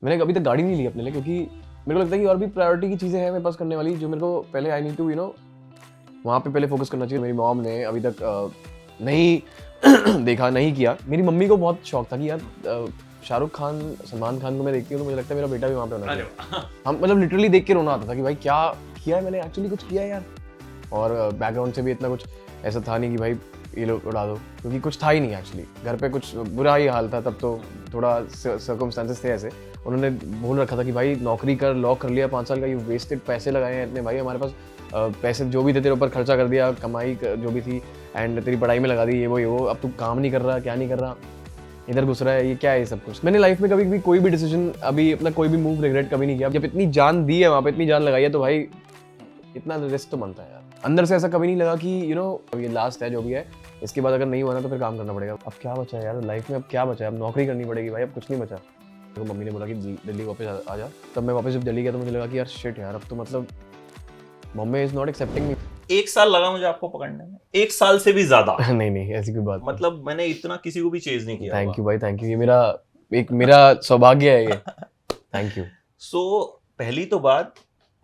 मैंने अभी तक गाड़ी नहीं ली अपने लिए, क्योंकि मेरे को लगता है कि और भी प्रायोरिटी की चीज़ें हैं मेरे पास करने वाली, जो मेरे को पहले आई नीड टू वहाँ पे पहले फोकस करना चाहिए। मेरी मॉम ने अभी तक नहीं देखा, नहीं किया। मेरी मम्मी को बहुत शौक था कि यार शाहरुख खान, सलमान खान को मैं देखती हूँ तो मुझे लगता है मेरा बेटा भी वहाँ पे होना चाहिए। हम मतलब लिटरली देख के रोना आता था कि भाई क्या किया है मैंने, एक्चुअली कुछ किया है यार। और बैकग्राउंड से भी इतना कुछ ऐसा था नहीं कि भाई ये लोग उड़ा दो, क्योंकि कुछ था ही नहीं एक्चुअली। घर पे कुछ बुरा ही हाल था तब, तो थोड़ा सर्कमस्टेंसेस थे ऐसे। उन्होंने बोल रखा था कि भाई नौकरी कर, लॉ कर लिया 5 साल का, यू वेस्टेड, पैसे लगाए हैं इतने भाई हमारे पास, पैसे जो भी थे तेरे ऊपर खर्चा कर दिया, कमाई जो भी थी, एंड तेरी पढ़ाई में लगा दी, ये वो, अब तू काम नहीं कर रहा, क्या नहीं कर रहा, इधर घुस रहा है, ये क्या है ये सब कुछ। मैंने लाइफ में कभी भी कोई भी डिसीजन, अभी अपना कोई भी मूव रिग्रेट कभी नहीं किया। जब इतनी जान दी है वहाँ पे, इतनी जान लगाई है, तो भाई इतना रिस्क तो बनता है यार। अंदर से ऐसा कभी नहीं लगा कि अब ये लास्ट है जो भी है, इसके बाद अगर नहीं हुआ ना तो फिर काम करना पड़ेगा। अब क्या बचा है यार लाइफ में, अब क्या बचा है, अब नौकरी करनी पड़ेगी भाई, अब कुछ नहीं बचा। तो मम्मी ने बोला कि दिल्ली वापस आ जा। तब मैं वापस जब दिल्ली गया तो मुझे लगा कि यार शिट यार, अब तो मतलब मम्मी इज नॉट एक्सेप्टिंग मी। 1 साल लगा मुझे आपको पकड़ने में, 1 साल से भी ज्यादा। नहीं ऐसी कोई बात मतलब मैंने इतना किसी को भी चेज नहीं किया। थैंक यू भाई, थैंक यू, ये मेरा सौभाग्य है ये। Thank you. सो पहली तो बात,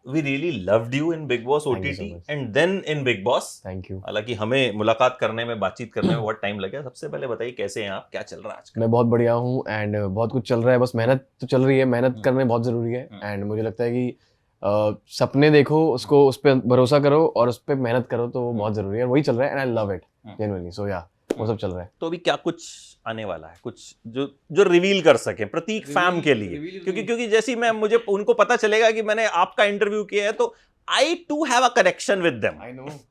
we really loved you in Bigg Boss Thank you OTT so much. And then in Bigg Boss. Thank you. हालांकि हमें मुलाकात करने में, बातचीत करने में बहुत टाइम लगा। सबसे पहले बताइए कैसे हैं आप, क्या चल रहा है आजकल? मैं बहुत बढ़िया हूँ एंड बहुत कुछ चल रहा है, बस मेहनत तो चल रही है, मेहनत करने बहुत ज़रूरी है। एंड मुझे लगता है कि सपने देखो, उसको, उस पर भरोसा करो और उस पर मेहनत करो, तो वो बहुत ज़रूरी है। वही चल रहा है and I love it genuinely. So yeah वो सब चल रहा है। तो अभी क्या कुछ आने वाला है, कुछ जो रिवील कर सके प्रतीक फैम के लिए? क्योंकि जैसे मैं, मुझे उनको पता चलेगा कि मैंने आपका इंटरव्यू किया है, तो I too have a connection with them.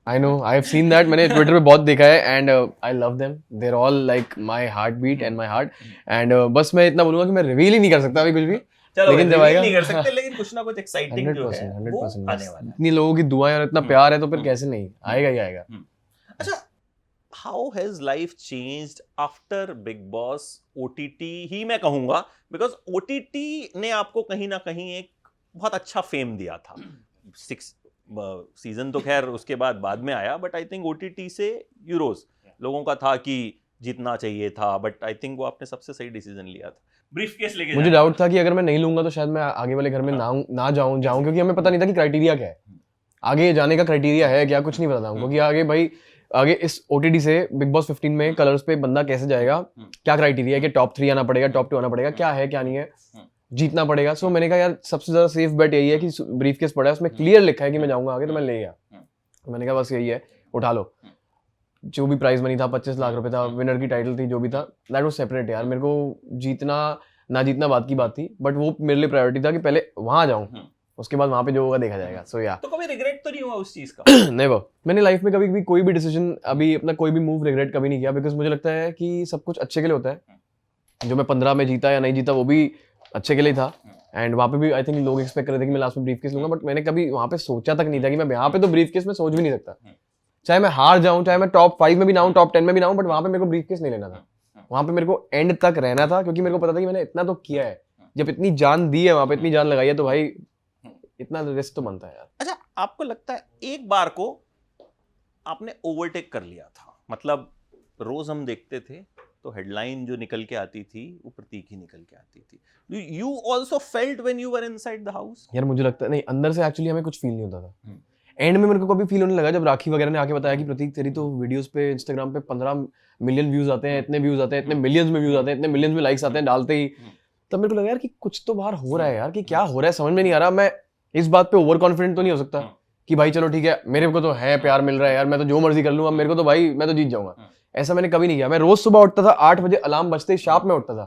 I know, I have seen that. मैंने ट्विटर पे बहुत देखा है and I love them. They're all like my heartbeat and my heart. And बस मैं इतना बोलूँगा कि मैं रिवील ही नहीं कर सकता अभी कुछ भी। चलो, लेकिन जब reveal आएगा नहीं कर सकते, लेकिन कुछ ना कुछ एक्साइटिंग जो है 100%, वो 100%, आने वाला है। इतनी लोगों की दुआएं और इतना प्यार है तो फिर कैसे नहीं आएगा ही आएगा। अच्छा, how has life changed after Big Boss OTT ही मैं कहूँगा, because OTT ने आपको कहीं ना कहीं एक बहुत अच्छा फेम दिया था। 6 सीजन तो खैर उसके बाद में आया, बट आई थिंक OTT से यूरोज लोगों का था कि जीतना चाहिए था, बट आई थिंक वो आपने सबसे सही डिसीजन लिया था। ब्रीफकेस लेके मुझे डाउट था कि अगर मैं नहीं लूंगा तो शायद मैं आगे वाले घर में ना जाऊं, क्योंकि हमें पता नहीं था कि क्राइटेरिया क्या है, आगे जाने का क्राइटेरिया है क्या, कुछ नहीं पता था हमको कि आगे भाई, आगे इस OTT से बिग बॉस 15 में कलर्स पे बंदा कैसे जाएगा, क्या क्राइटेरिया है कि टॉप 3 आना पड़ेगा, टॉप 2 आना पड़ेगा, क्या है क्या नहीं है, जीतना पड़ेगा। सो मैंने कहा यार सबसे ज्यादा सेफ बेट यही है कि ब्रीफकेस पड़ा है, उसमें क्लियर लिखा है कि मैं जाऊंगा आगे, तो मैं ले गया। तो मैंने कहा बस यही है, उठा लो। जो भी प्राइस मनी था 25 लाख रुपए था, विनर की टाइटल थी, जो भी था, दैट वाज सेपरेट यार। मेरे को जीतना ना जीतना बात की बात थी, बट वो मेरे लिए प्रायोरिटी था कि पहले वहां जाऊं, उसके बाद वहां पे जो होगा देखा जाएगा। सो या तो कभी रिग्रेट तो नहीं हुआ उस चीज का? नेवर। मैंने लाइफ में कभी भी कोई भी डिसीजन, अभी अपना कोई भी मूव रिग्रेट कभी नहीं किया, बिकॉज मुझे लगता है कि सब कुछ अच्छे के लिए होता है। जो मैं 15 में जीता या नहीं जीता वो भी अच्छे के लिए था। एंड वहाँ पे भी आई थिंक लोग एक्सपेक्ट कर रहे थे कि मैं लास्ट में ब्रीफकेस लूंगा, बट मैंने कभी वहाँ पे सोचा तक नहीं था कि मैं यहाँ पे, तो ब्रीफकेस में सोच भी नहीं सकता। चाहे मैं हार जाऊं, चाहे मैं टॉप 5 में भी ना हूं, टॉप 10 में भी ना हूं, बट वहाँ पे मेरे को ब्रीफकेस नहीं लेना था। वहाँ पे मेरे को एंड तक रहना था, क्योंकि मेरे को पता था कि मैंने इतना तो किया है, जब इतनी जान दी है वहाँ पे, इतनी जान लगाई है, तो भाई इतना रिस्क तो बनता है यार। अच्छा, आपको लगता है एक बार को आपने ओवरटेक कर लिया था? मतलब रोज हम देखते थे तो हेडलाइन जो निकल के आती थी वो प्रतीक ही निकल के आती थी। You also felt when you were inside the house? यार मुझे लगता है नहीं, अंदर से एक्चुअली हमें कुछ फील नहीं होता था। एंड में मेरे को कभी फील होने लगा जब राखी वगैरह ने आके बताया कि प्रतीक तेरी तो वीडियोस पे, इंस्टाग्राम पे 15 मिलियन व्यूज आते हैं, इतने व्यूज आते हैं, इतने मिलियंस में व्यूज आते हैं, इतने मिलियंस में लाइक्स आते हैं डालते ही। तब मेरे को लगा यार कि कुछ तो बाहर हो रहा है यार, कि क्या हो रहा है समझ में नहीं आ रहा। मैं इस बात पे ओवर कॉन्फिडेंट तो नहीं हो सकता कि भाई चलो ठीक है, मेरे को तो है प्यार मिल रहा है यार, मैं तो जो मर्जी कर लूंगा, मेरे को तो भाई मैं तो जीत जाऊंगा। ऐसा मैंने कभी नहीं किया। मैं रोज सुबह उठता था 8 बजे, अलार्म बजते ही शार्प में उठता था,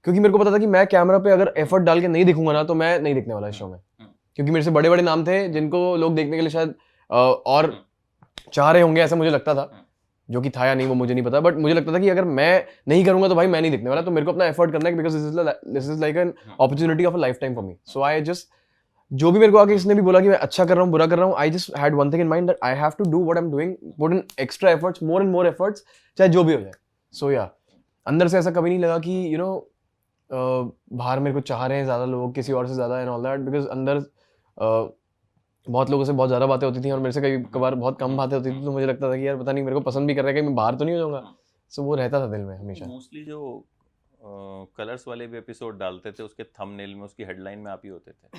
क्योंकि मेरे को पता था कि मैं कैमरा पे अगर एफर्ट डाल के नहीं दिखूंगा ना तो मैं नहीं दिखने वाला इस शो में। क्योंकि मेरे से बड़े बड़े नाम थे जिनको लोग देखने के लिए शायद और चाह रहे होंगे, ऐसा मुझे लगता था, जो कि था या नहीं वो मुझे नहीं पता, बट मुझे लगता था कि अगर मैं नहीं करूंगा तो भाई मैं नहीं दिखने वाला, तो मेरे को अपना एफर्ट करना है, because this is like an opportunity of a life time for me. So I just, जो भी मेरे को आगे इसने भी बोला कि मैं अच्छा कर रहा हूँ, बुरा कर रहा हूँ, I just had one thing in mind that I have to do what I am doing, put in extra efforts, more and more efforts, चाहे जो भी हो जाए। सो या अंदर से ऐसा कभी नहीं लगा कि बाहर मेरे को चाह रहे हैं ज्यादा लोग, किसी और से ज्यादा एंड ऑल दैट, बिकॉज अंदर बहुत लोगों से बहुत ज़्यादा बातें होती थी और मेरे से कई कभार बहुत कम बातें होती थी, तो मुझे लगता था कि यार पता नहीं मेरे को पसंद भी कर रहा है कि मैं बाहर तो नहीं हो जाऊंगा। सो वो रहता था दिल में हमेशा। मोस्टली जो कलर्स वाले भी एपिसोड डालते थे, उसके थंबनेल में, उसकी हेडलाइन में आप ही होते थे।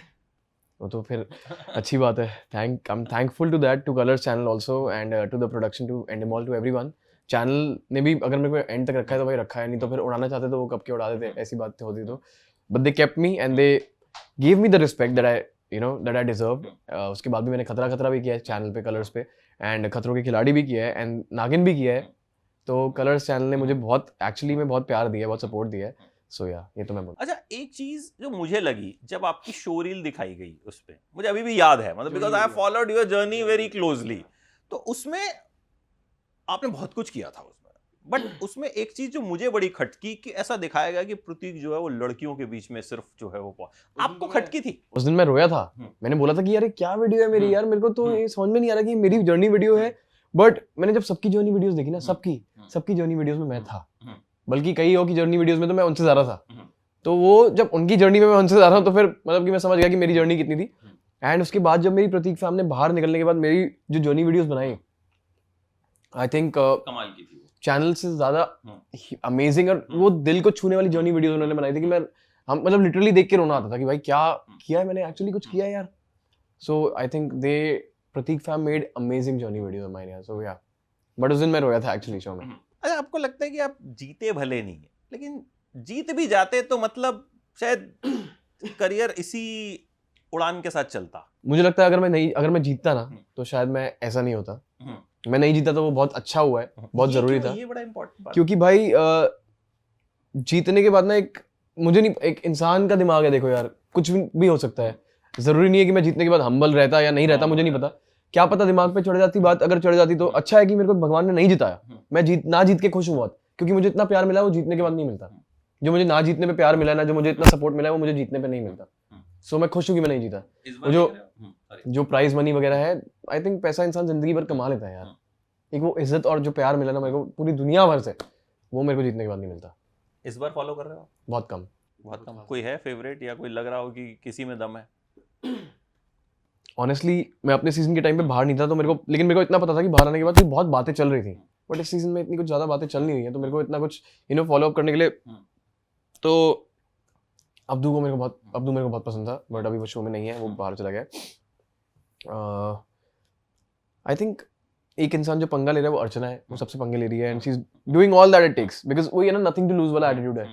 वो तो फिर अच्छी बात है। I am thankful to that, to Colors channel also and to the production, to Endemol, to everyone. Channel ने भी अगर मेरे को एंड तक रखा है तो भाई रखा है, नहीं तो फिर उड़ाना चाहते तो वो कब के उड़ा देते, ऐसी बात होती तो। But they kept me and they give me the respect that I deserve. उसके बाद भी मैंने खतरा खतरा भी किया है चैनल पे, कलर्स पे, एंड खतरों के खिलाड़ी भी किया है, एंड नागिन भी किया है। तो कलर्स चैनल ने मुझे बहुत एक्चुअली में बहुत प्यार दिया है, बहुत सपोर्ट दिया है। सो या ये तो मैं बोल। अच्छा, एक चीज जो मुझे लगी जब आपकी शो रील दिखाई गई उस पे, मुझे अभी भी याद है, मतलब because I followed your journey very closely, तो उसमें आपने बहुत कुछ किया था उसमें, बट उसमें एक चीज जो मुझे बड़ी खटकी कि ऐसा दिखाया गया कि प्रतीक जो है वो लड़कियों के बीच में सिर्फ जो है वो आपको खटकी थी। उस दिन मैं रोया था। मैंने बोला था कि यार ये क्या वीडियो है मेरी, यार मेरे को तो ये समझ में नहीं आ रहा कि मेरी जर्नी वीडियो है। बट मैंने जब सबकी जर्नी वीडियोस देखी ना, सबकी जर्नी वीडियोस में मैं था, बल्कि कई और की जर्नी वीडियोस में तो मैं उनसे ज्यादा था। तो वो जब उनकी जर्नी में मैं उनसे ज्यादा हूँ तो फिर मतलब कि मैं समझ गया कि मेरी जर्नी कितनी थी। एंड उसके बाद जब मेरी प्रतीक फैम ने बाहर निकलने के बाद मेरी जो जर्नी वीडियोस बनाई, आई थिंक कमाल की थी, चैनल से ज्यादा अमेजिंग, और वो दिल को छूने वाली जर्नी वीडियोस उन्होंने बनाई थी कि हम मतलब लिटरली देख के रोना आता था कि भाई क्या किया है मैंने, एक्चुअली कुछ किया है यार। So I think they Prateek fam made amazing journey videos of mine यार। सो या बट उस दिन मैं रोया था एक्चुअली शो में। अच्छा, आपको लगता है कि आप जीते भले नहीं है, लेकिन जीत भी जाते तो मतलब शायद करियर इसी उड़ान के साथ चलता? मुझे लगता है अगर मैं जीतता ना तो शायद मैं ऐसा नहीं होता। मैं नहीं जीता तो वो बहुत अच्छा हुआ है, बहुत जरूरी था। ये बड़ा इंपॉर्टेंट बात, क्योंकि भाई जीतने के बाद ना एक इंसान का दिमाग है, देखो यार कुछ भी हो सकता है। जरूरी नहीं है कि मैं जीतने के बाद हम्बल रहता या नहीं रहता, मुझे नहीं पता। क्या पता दिमाग पे चढ़ जाती बात, अगर चढ़ जाती तो अच्छा है कि मेरे को भगवान ने नहीं जिताया। मैं ना जीत के खुश हूँ बहुत, क्योंकि मुझे इतना प्यार मिला वो जीतने के बाद नहीं मिलता। जो मुझे ना जीतने पे प्यार मिला ना, जो मुझे इतना सपोर्ट मिला है वो मुझे जीतने पे नहीं मिलता। सो मैं खुश हूँ कि मैं नहीं जीता। वो जो प्राइज मनी वगैरह है, आई थिंक पैसा इंसान जिंदगी भर कमा लेता है यार। एक वो इज्जत और जो प्यार मिला ना मेरे को पूरी दुनिया भर से, वो मेरे को जीतने के बाद नहीं मिलता। इस बार फॉलो कर रहे हो? बहुत कम। कोई है फेवरेट, या कोई लग रहा हो कि किसी में दम है? ऑनेस्टली मैं अपने सीजन के टाइम पे बाहर नहीं था, तो लेकिन मेरे को इतना पता था कि बाहर आने के बाद बहुत बातें चल रही थी। बट इस सीजन में इतनी कुछ ज्यादा बातें चल नहीं रही है, तो मेरे को इतना कुछ फॉलो अप करने के लिए, तो अब्दू मेरे को बहुत पसंद था, बट अभी वो शो में नहीं है, वो बाहर चला गया। आई थिंक एक इंसान जो पंगा ले रहा है वो अर्चना है, वो सबसे पंगे ले रही है, and she is doing all that it takes, because वो ये ना नथिंग टू लूज वाला एटीट्यूड है।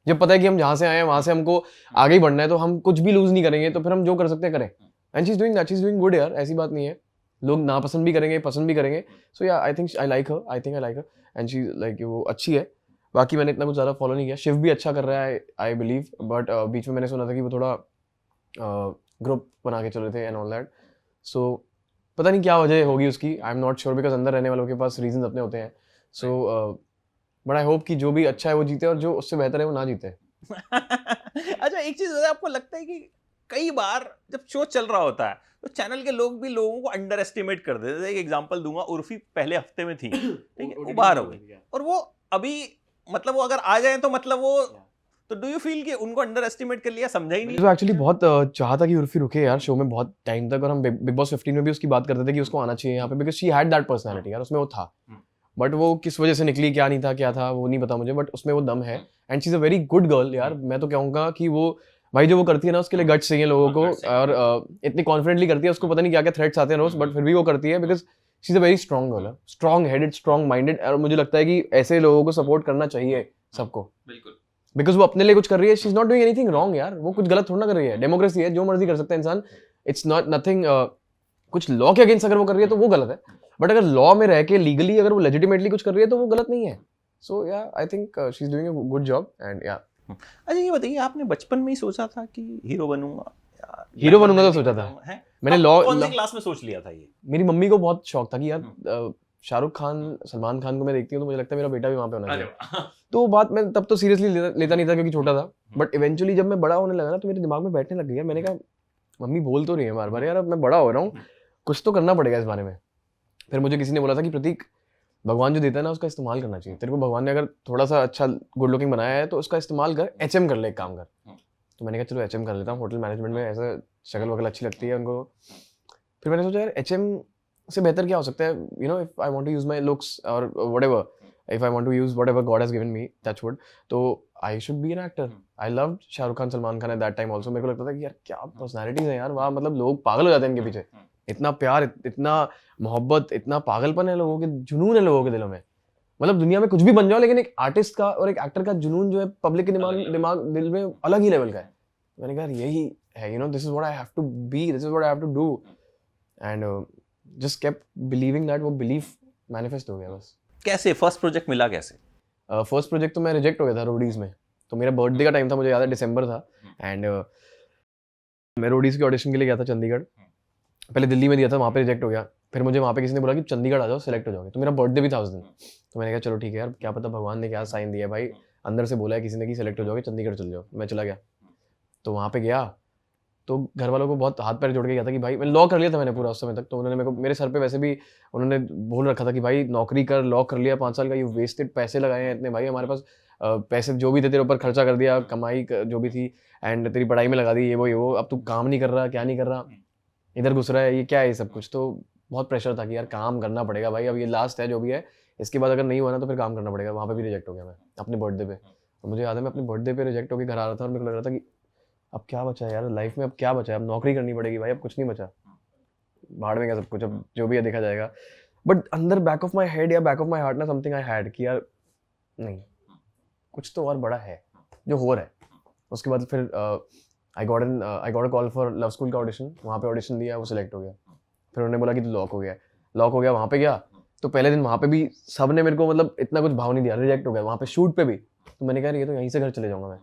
जब पता है कि हम जहाँ से आए हैं वहां से हमको आगे ही बढ़ना है, तो हम कुछ भी लूज नहीं करेंगे, तो फिर हम जो कर सकते हैं करें। And she is doing that, she is doing good यार, ऐसी बात नहीं है। लोग नापसंद भी करेंगे, पसंद भी करेंगे। सो या I think I like her and she like वो अच्छी है। बाकी मैंने इतना कुछ ज़्यादा फॉलो नहीं किया। शिव भी अच्छा कर रहा है आई बिलीव, बट बीच में मैंने सुना था कि वो थोड़ा ग्रुप बना के चल रहे थे एंड ऑल दैट। सो पता नहीं क्या वजह होगी उसकी, I am not sure, because अंदर रहने वालों के पास रीजन अपने होते हैं। सो बट आई होप कि जो भी अच्छा है वो जीते, और जो उससे बेहतर है वो ना जीते। अच्छा, एक चीज आपको लगता है कि कई बार जब शो चल रहा होता है तो चैनल के लोग भी लोगों को अंडर एस्टिमेट कर देते हैं? एक एग्जांपल दूंगा, उर्फी पहले हफ्ते में थी, ठीक है, वो बाहर हो गई, और वो अभी मतलब वो अगर आ जाए तो मतलब वो, तो डू यू फील कि उनको अंडर एस्टिमेट कर लिया, समझा ही नहीं? तो एक्चुअली बहुत चाहता कि उर्फी रुके यार शो में बहुत टाइम तक, और हम बिग बॉस 15 में भी उसकी बात करते थे कि उसको आना चाहिए यहाँ पे, because she had that personality यार, उसमें वो था। बट वो किस वजह से निकली, क्या नहीं था, क्या था वो नहीं पता मुझे, बट उसमें वो दम है, and she is a very good girl यार। मैं तो कहूँगा कि वो भाई जो वो करती है ना, उसके लिए गट्स चाहिए लोगों को, और इतनी कॉन्फिडेंटली करती है, उसको पता नहीं क्या क्या थ्रेट्स आते हैं रोज, बट फिर भी वो करती है, because she is a very strong girl, strong headed, strong minded, और मुझे लगता है कि ऐसे लोगों को सपोर्ट करना चाहिए सबको, बिल्कुल, बिकॉज वो अपने लिए कुछ कर रही है। She is not doing anything wrong यार, वो कुछ गलत थोड़ा ना कर रही है, डेमोक्रेसी है, जो मर्जी कर सकता है इंसान, इट्स नॉट नथिंग कुछ लॉ के अगेंस्ट अगर वो कर रही है तो वो गलत है, बट अगर लॉ में रह के लीगली अगर वो लेजिटिमेटली कुछ कर रही है तो वो गलत नहीं है। सो या I think she is doing a good job, and या। अच्छा, ये बताइए, आपने बचपन में ही सोचा था कि हीरो बनूंगा? हीरो बनूंगा तो सोचा था मैंने। लॉ कौन सी क्लास में सोच लिया था ये? मेरी मम्मी को बहुत शौक था कि यार शाहरुख खान, सलमान खान को मैं देखती हूँ तो मुझे लगता है मेरा बेटा भी वहाँ पे होना चाहिए। तो वो बात मैं तब तो सीरियसली लेता नहीं था क्योंकि छोटा था, बट इवेंचुअली जब मैं बड़ा होने लगा ना तो मेरे दिमाग में बैठने लग गया। मैंने कहा मम्मी बोल तो रही है बार बार यार, अब मैं बड़ा हो रहा हूँ, कुछ तो करना पड़ेगा इस बारे में। फिर मुझे किसी ने बोला था कि प्रतीक, भगवान जो देता है ना उसका इस्तेमाल करना चाहिए, तेरे को भगवान ने अगर थोड़ा सा अच्छा गुड लुकिंग बनाया है तो उसका इस्तेमाल कर, HM कर ले, एक काम कर। तो मैंने कहा चलो HM कर लेता हूँ, होटल मैनेजमेंट में ऐसा शक्ल वगल अच्छी लगती है उनको। फिर मैंने सोचा यार HM से बेहतर क्या हो सकता है, you know, if I want to use my looks और whatever, if I want to use whatever God has given me, touch wood, तो I should be an actor. I love Shahrukh Khan, Salman Khan at that time also. मेरे को लगता था कि यार क्या personalities हैं यार, वहाँ मतलब लोग पागल हो जाते हैं इनके पीछे. इतना प्यार, इतना मोहब्बत, इतना पागलपन है लोगों के, जुनून है लोगों के दिलों में. मतलब दुनिया में कुछ भी बन जाओ, लेकिन एक आर्टिस्ट का और एक एक्टर का जुनून जो है पब्लिक के दिमाग दिल में अलग ही लेवल का है. मैंने कहा यही है, you know, this is what I have to be, this is what I have to do. And just kept believing that. वो बिलीफ मैनिफेस्ट हो गया बस. कैसे फर्स्ट प्रोजेक्ट मिला कैसे? फर्स्ट प्रोजेक्ट तो मैं रिजेक्ट हो गया था रोडीज में. तो मेरा बर्थडे का टाइम था, मुझे याद है दिसंबर था. एंड मैं रोडीज के ऑडिशन के लिए गया था चंडीगढ़. पहले दिल्ली में दिया था, वहाँ पे रिजेक्ट हो गया. फिर मुझे वहाँ पे किसी ने बोला कि चंडीगढ़ आ जाओ, सेलेक्ट हो जाओगे. तो मेरा बर्थडे भी था उस दिन. तो मैंने कहा चलो ठीक है यार, क्या पता भगवान ने क्या साइन दिया भाई, अंदर से बोला है किसी ने कि सेलेक्ट हो जाओगे, चंडीगढ़ चल जाओ. मैं चला गया. तो वहाँ पे गया तो घर वालों को बहुत हाथ पैर जोड़ के गया था कि भाई, मैं लॉ कर लिया था मैंने पूरा उस समय तक. तो उन्होंने मेरे को, मेरे सर पे वैसे भी उन्होंने बोल रखा था कि भाई नौकरी कर, लॉ कर लिया 5 साल का, यू वेस्टेड, पैसे लगाए हैं इतने भाई हमारे पास, पैसे जो भी थे तेरे ऊपर खर्चा कर दिया, कमाई जो भी थी, एंड तेरी पढ़ाई में लगा दी, ये वो, अब तू काम नहीं कर रहा, क्या नहीं कर रहा, इधर घुस रहा है, ये क्या है ये सब कुछ. तो बहुत प्रेशर था कि यार काम करना पड़ेगा भाई, अब ये लास्ट है जो भी है, इसके बाद अगर नहीं हुआ ना तो फिर काम करना पड़ेगा. वहाँ पे भी रिजेक्ट हो गया मैं अपने बर्थडे पे. तो मुझे याद है मैं अपने बर्थडे पे रिजेक्ट होकर घर आ रहा था और मेरे को लग रहा था कि अब क्या बचा है यार लाइफ में, अब क्या बचा है, अब नौकरी करनी पड़ेगी भाई, अब कुछ नहीं बचा, भाड़ में गया सब कुछ, अब जो भी है देखा जाएगा. बट अंदर बैक ऑफ माई हेड या बैक ऑफ माई हार्ट ना समथिंग आई हैड कि यार नहीं, कुछ तो और बड़ा है जो हो रहा है. उसके बाद फिर आई got a call for love school का ऑडिशन. वहाँ पे ऑडिशन दिया, वो सिलेक्ट हो गया. फिर उन्होंने बोला कि तू लॉक हो गया. लॉक हो गया, वहाँ पे गया. तो पहले दिन वहाँ पे भी सब ने मेरे को मतलब इतना कुछ भाव नहीं दिया, रिजेक्ट हो गया वहाँ पे शूट पे भी. तो मैंने कहा ये तो यहीं से घर चले जाऊँगा मैं.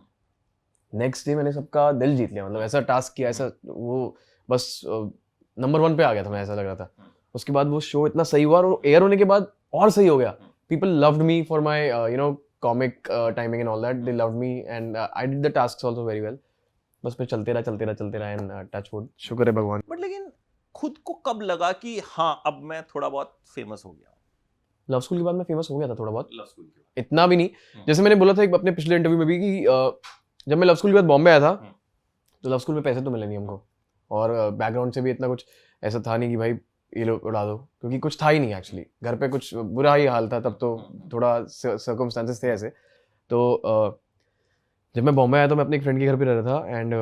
नेक्स्ट डे मैंने सबका दिल जीत लिया, मतलब ऐसा टास्क किया, ऐसा वो बस नंबर 1 पे आ गया था मैं, ऐसा लग रहा था. उसके बाद वो शो इतना सही हुआ और एयर होने के बाद और सही हो गया. People loved me for my you know comic timing and all that. They loved me and I did the tasks also very well. बस फिर चलते रहा एंड टच वुड, शुक्र है भगवान. बट लेकिन खुद को कब लगा कि हाँ अब मैं थोड़ा बहुत फेमस हो गया? लव स्कूल के बाद मैं फेमस हो गया था थोड़ा बहुत, लव स्कूल के बाद इतना भी नहीं. जैसे मैंने बोला था एक अपने पिछले इंटरव्यू में भी कि जब मैं लव स्कूल के बाद बॉम्बे आया था तो लव स्कूल में पैसे तो मिले नहीं हमको, और बैकग्राउंड से भी इतना कुछ ऐसा था नहीं कि भाई ये लोग उड़ा दो, क्योंकि कुछ था ही नहीं एक्चुअली. घर पे कुछ बुरा ही हाल था तब, तो थोड़ा सर्कमस्टांसेस थे ऐसे. तो जब मैं बॉम्बे आया तो मैं अपने एक फ्रेंड के घर पे रह रहा था. एंड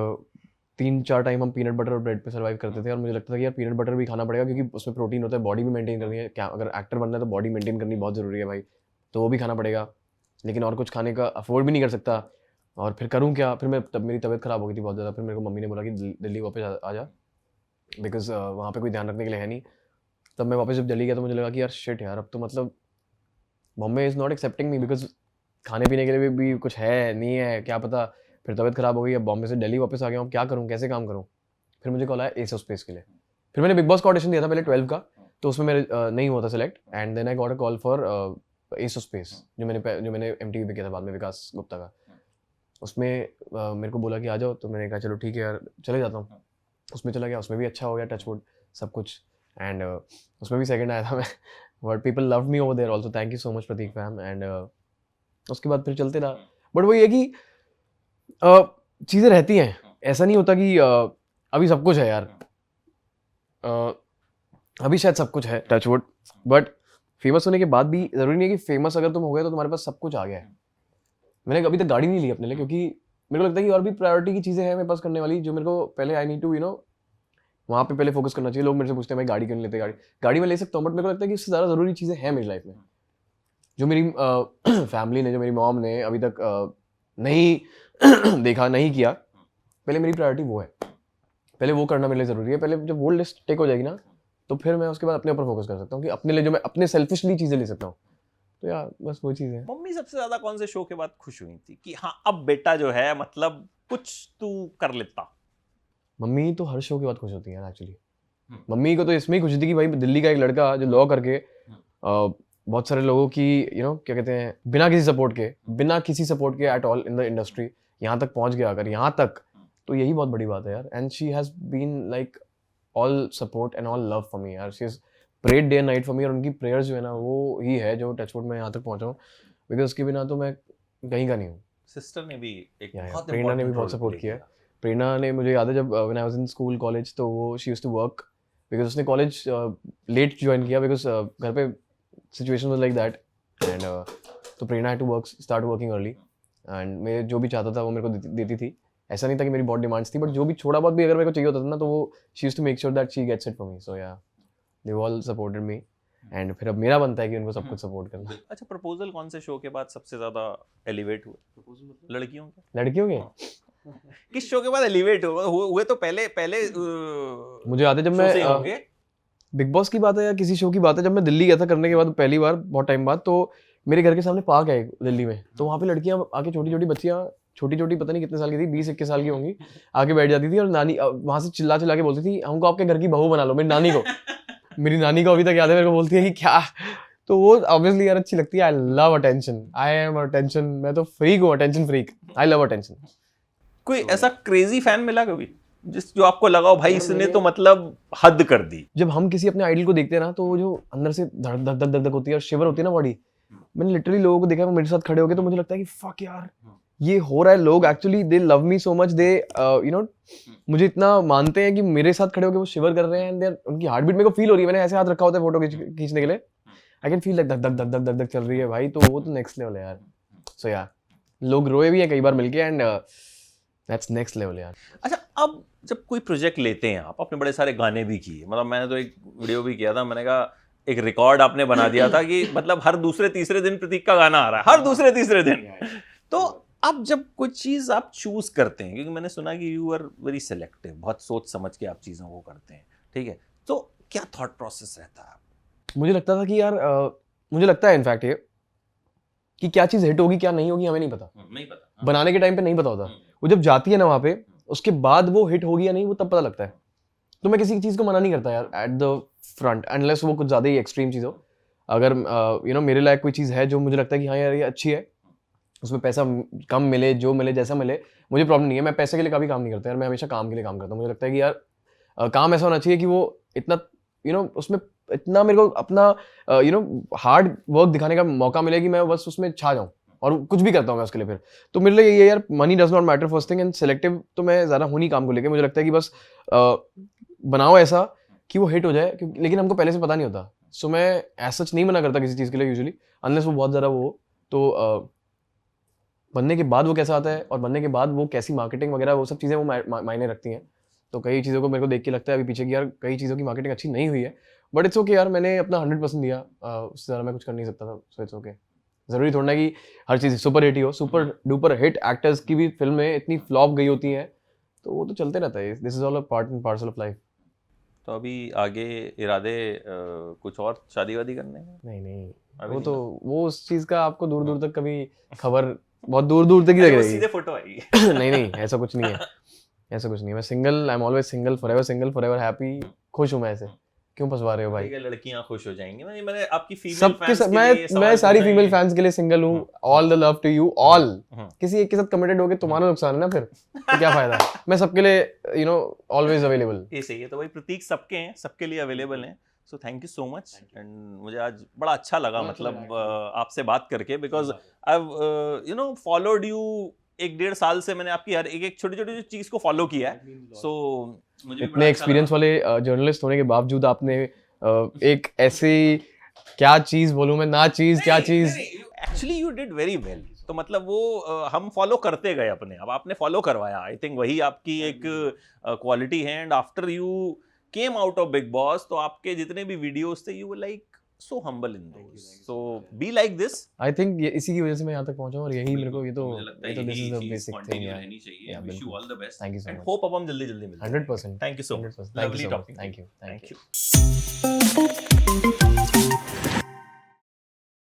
3-4 टाइम हम पीनट बटर और ब्रेड पे सर्वाइव करते थे. और मुझे लगता था कि यार पीनट बटर भी खाना पड़ेगा क्योंकि उसमें प्रोटीन होता है, बॉडी भी मेंटेन करनी है. क्या अगर एक्टर बनना है तो बॉडी मेंटेन करनी बहुत ज़रूरी है भाई, तो वो भी खाना पड़ेगा. लेकिन और कुछ खाने का अफोर्ड भी नहीं कर सकता. और फिर करूँ क्या? फिर मैं तब मेरी तबीयत ख़राब हो गई थी बहुत ज़्यादा. फिर मेरे को मम्मी ने बोला कि दिल्ली वापस आ जा, बिकॉज वहाँ पे कोई ध्यान रखने के लिए है नहीं. तब मैं वापस जब दिल्ली गया तो मुझे लगा कि यार शिट यार, अब तो मतलब Bombay is not accepting me, because खाने पीने के लिए भी कुछ है नहीं है, क्या पता. फिर तबीयत ख़राब हो गई, अब बॉम्बे से दिल्ली वापस आ गया हूँ, क्या करूँ, कैसे काम करूँ. फिर मुझे कॉल आया एस ऑफ स्पेस के लिए. फिर मैंने बिग बॉस का ऑडिशन दिया था पहले 12 का, तो उसमें मेरे नहीं हुआ था select. And then I got a call for ace of space, जो मैंने MTV पे किया था बाद में, विकास गुप्ता का. उसमें मेरे को बोला कि आ जाओ, तो मैंने कहा चलो ठीक है यार चले जाता हूँ. उसमें चला गया, उसमें भी अच्छा हो गया, टच वुड सब कुछ. एंड उसमें भी सेकंड आया था मैं. But people love me over there also, thank you so much Prateek fam. And उसके बाद फिर चलते रहा. बट वो ये कि चीज़ें रहती हैं, ऐसा नहीं होता कि अभी सब कुछ है यार. अभी शायद सब कुछ है टच वुड, बट फेमस होने के बाद भी ज़रूरी नहीं है कि फेमस अगर तुम हो गए तो तुम्हारे पास सब कुछ आ गया है. मैंने अभी तक गाड़ी नहीं ली अपने लिए, क्योंकि मेरे को लगता है कि और भी प्रायोरिटी की चीज़ें हैं मेरे पास करने वाली, जो मेरे को पहले आई नीड टू वहाँ पे पहले फोकस करना चाहिए. लोग मेरे से पूछते हैं भाई गाड़ी क्यों नहीं लेते, गाड़ी मैं ले सकता हूँ, बट मेरे को लगता है कि इससे ज़्यादा ज़रूरी चीज़ें हैं मेरी लाइफ में, जो मेरी फैमिली ने, जो मेरी मॉम ने अभी तक नहीं देखा, नहीं किया. पहले मेरी प्रायोरिटी वो है, पहले वो करना मेरे लिए ज़रूरी है. पहले जब वो लिस्ट टेक हो जाएगी ना, तो फिर मैं उसके बाद अपने ऊपर फोकस कर सकता हूँ कि अपने लिए जो मैं अपने सेल्फिशली चीज़ें ले सकता हूँ. तो यार बस वो चीज़ है. मम्मी सबसे ज्यादा कौन से शो के बाद खुश हुई थी कि हाँ अब बेटा जो है मतलब कुछ तू कर लेता? मम्मी तो हर शो के बाद खुश होती है यार एक्चुअली. मम्मी को तो इसमें ही खुशी थी कि भाई दिल्ली का एक लड़का जो लॉ करके बहुत सारे लोगों की क्या कहते हैं, बिना किसी सपोर्ट के at all in the industry यहाँ तक पहुँच गया. अगर यहाँ तक, तो यही बहुत बड़ी बात है यार. And she has been like all support and all love for me यार. She is prayed day and night for me. और उनकी प्रेयर्स जो है ना, वो ही है जो टचवुड में यहाँ तक पहुँचा हूँ, बिकॉज उसके बिना तो मैं कहीं का नहीं हूँ. सिस्टर ने भी एक बहुत प्रेरणा ने भी बहुत सपोर्ट किया. प्रेरणा ने, मुझे याद है जब when I was in school college, तो वो she used to work, because उसने कॉलेज लेट ज्वाइन किया, बिकॉज घर पे situation was like that. And तो Prerna had to start working early. And मैं जो भी चाहता था वो मेरे को देती थी. ऐसा नहीं था कि मेरी बहुत डिमांड्स थी, बट जो भी थोड़ा बहुत भी अगर मेरे को चाहिए होता था ना, तो वो she used to make sure that she gets it for me. So yeah they all supported me, and फिर अब मेरा बनता है कि उनको सब कुछ सपोर्ट करना. अच्छा, प्रपोजल कौन से शो के बाद सबसे ज्यादा एलिवेट हुए? लड़कियों के? लड़कियों के किस शो के बाद एलिवेट हुए? तो पहले मुझे याद है जब मैं बिग बॉस की बात है या किसी शो की बात है, जब मैं दिल्ली गया था करने के बाद पहली बार बहुत टाइम बाद, तो मेरे घर के सामने पार्क है दिल्ली में, तो वहाँ पे लड़कियाँ आके छोटी छोटी बच्चियाँ, छोटी छोटी पता नहीं कितने साल की थी, 20-21 साल की होंगी, आके बैठ जाती थी और नानी वहाँ से चिल्ला चिल्ला के बोलती थी हमको आपके घर की बहू बना लो. मेरी नानी को अभी तक याद है, मेरे को बोलती है कि क्या. तो वो ऑब्वियसली यार अच्छी लगती है. I love attention, I am attention, मैं तो फ्रीक हूँ, attention freak. I love attention. कोई ऐसा क्रेजी फैन मिला कभी जो आपको लगा हो भाई इसने तो मतलब हद कर दी? जब हम किसी अपने आइडल को देखते हैं ना, तो वो जो अंदर से धक धक धक धक होती है और शिवर होती है ना बॉडी. मैंने लिटरली लोगों को देखा है वो मेरे साथ खड़े हो गए, तो मुझे लगता है कि फक यार ये हो रहा है. लोग actually they love me so much, they you know मुझे इतना मानते हैं कि मेरे साथ खड़े होकर वो शिवर कर रहे हैं, एंड उनकी हार्ट बीट मेरे को फील हो रही है. मैंने ऐसे हाथ रखा होता है फोटो खींचने के लिए, आई कैन फील लाइक धक धक धक धक धक धक चल रही है भाई. तो वो तो नेक्स्ट लेवल है यार. सो यार लोग रोए भी हैं कई बार मिलके, एंड दैट्स नेक्स्ट लेवल यार. अच्छा, अब जब कोई प्रोजेक्ट लेते हैं आप, आपने बड़े सारे गाने भी किए, मतलब मैंने तो एक वीडियो भी किया था, मैंने कहा एक रिकॉर्ड आपने बना दिया था कि मतलब हर दूसरे तीसरे दिन प्रतीक का गाना आ रहा है, हर दूसरे तीसरे दिन. तो अब जब कोई चीज आप चूज करते हैं, क्योंकि मैंने सुना कि यू आर वेरी सिलेक्टिव, बहुत सोच समझ के आप चीजों को करते हैं, ठीक है, तो क्या थॉट प्रोसेस रहता है? मुझे लगता था कि यार मुझे लगता है इनफैक्ट ये कि क्या चीज़ हिट होगी क्या नहीं होगी हमें नहीं पता. नहीं पता. बनाने के टाइम पे नहीं पता होता. वो जब जाती है ना वहाँ पे, उसके बाद वो हिट होगी या नहीं वो तब पता लगता है. तो मैं किसी चीज़ को मना नहीं करता यार एट द फ्रंट, अनलेस वो कुछ ज़्यादा ही एक्सट्रीम चीज़ हो. अगर यू नो मेरे लायक कोई चीज़ है जो मुझे लगता है कि हाँ यार ये अच्छी है, उसमें पैसा कम मिले, जो मिले, जैसा मिले, मुझे प्रॉब्लम नहीं है. मैं पैसे के लिए कभी काम नहीं करता यार, मैं हमेशा काम के लिए काम करता हूँ. मुझे लगता है कि यार काम ऐसा होना चाहिए कि वो इतना यू नो उसमें इतना मेरे को अपना यू नो हार्ड वर्क दिखाने का मौका मिले कि मैं बस उसमें छा जाऊँ और कुछ भी करता हूँ मैं उसके लिए. फिर तो मेरे लिए ये यार money does not matter first thing, and selective तो मैं ज़्यादा हूँ नहीं काम को लेकर. मुझे लगता है कि बस बनाओ ऐसा कि वो हिट हो जाए, क्योंकि लेकिन हमको पहले से पता नहीं होता. सो मैं ऐसा सच नहीं मना करता किसी चीज़ के लिए यूजुअली, अनलेस वो बहुत ज़्यादा वो हो. तो बनने के बाद वो कैसा आता है और बनने के बाद वो कैसी मार्केटिंग वगैरह वो सब चीज़ें वो मायने रखती हैं. तो कई चीज़ों को मेरे को देख के लगता है अभी पीछे कि यार कई चीज़ों की मार्केटिंग अच्छी नहीं हुई है, बट इट्स ओके यार, मैंने अपना 100% दिया. उससे ज़्यादा मैं कुछ कर नहीं सकता था. So it's okay. ज़रूरी थोड़ा ना कि हर चीज़ सुपर हिट ही हो. सुपर डुपर हिट एक्टर्स की भी फिल्में इतनी फ्लॉप गई होती हैं, तो वो तो चलते रहता है. This is all a part and parcel of life. तो अभी आगे इरादे कुछ और शादी वादी करने हैं? नहीं वो तो वो उस चीज़ का आपको दूर दूर तक कभी खबर बहुत दूर दूर तक ही लग रही है. सीधे फोटो आएगी. नहीं ऐसा कुछ नहीं है. ऐसा कुछ नहीं है. मैं single, I am always single, forever happy. खुश हूँ मैं ऐसे. क्यों फंसवा रहे हो भाई? लड़कियां खुश हो जाएंगी. मैंने आपकी फीमेल सबके फैंस के लिए मैं सारी फीमेल फैंस के लिए सिंगल हूँ. All the love to you all. किसी एक के साथ कमिटेड होके तुम्हारा नुकसान है ना, फिर तो क्या फायदा. मैं सबके लिए यू नो ऑलवेज अवेलेबल. ये सही है. तो भाई प्रतीक सबके हैं, सबके लिए अवेलेबल हैं. So thank you so much. And मुझे आज बड़ा अच्छा लगा, मतलब आपसे बात करके, because I you know followed you 1-1.5 साल से. मैंने आपकी हर एक छोटी छोटी चीज को फॉलो किया है. सो मुझे इतने एक्सपीरियंस वाले जर्नलिस्ट होने के बावजूद आपने एक ऐसी क्या चीज बोलूं मैं, ना चीज क्या चीज. Actually you did very well. तो मतलब वो हम फॉलो करते गए अपने, अब आपने फॉलो करवाया. आई थिंक वही आपकी एक क्वालिटी है. And after you came out of big boss, तो आपके जितने भी वीडियोस थे, you were like so humble in those. So be like this. I think इसी की वजह से मैं यहाँ तक पहुंचा हूँ, और यही मेरे को ये तो this is the basic thing. रहनी चाहिए. Wish you all the best. Thank you so and much. Hope अब हम जल्दी मिलते हैं. 100%. Thank you so much. Thank you so much. Thank you.